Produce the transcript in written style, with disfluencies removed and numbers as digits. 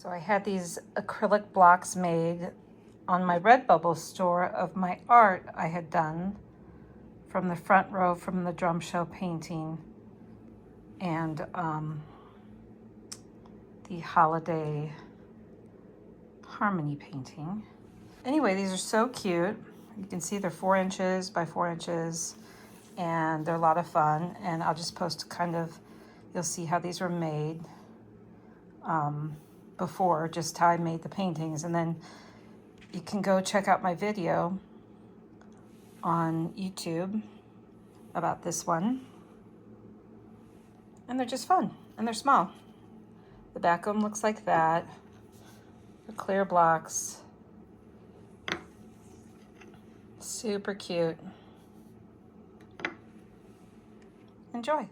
So I had these acrylic blocks made on my Redbubble store of my art I had done from the front row from the drum show painting and the holiday harmony painting. Anyway, these are so cute. You can see they're 4 inches by 4 inches and they're a lot of fun. And I'll just post kind of, you'll see how these were made before, just how I made the paintings. And then you can go check out my video on YouTube about this one. And they're just fun and they're small. The back of them looks like that. The clear blocks. Super cute. Enjoy.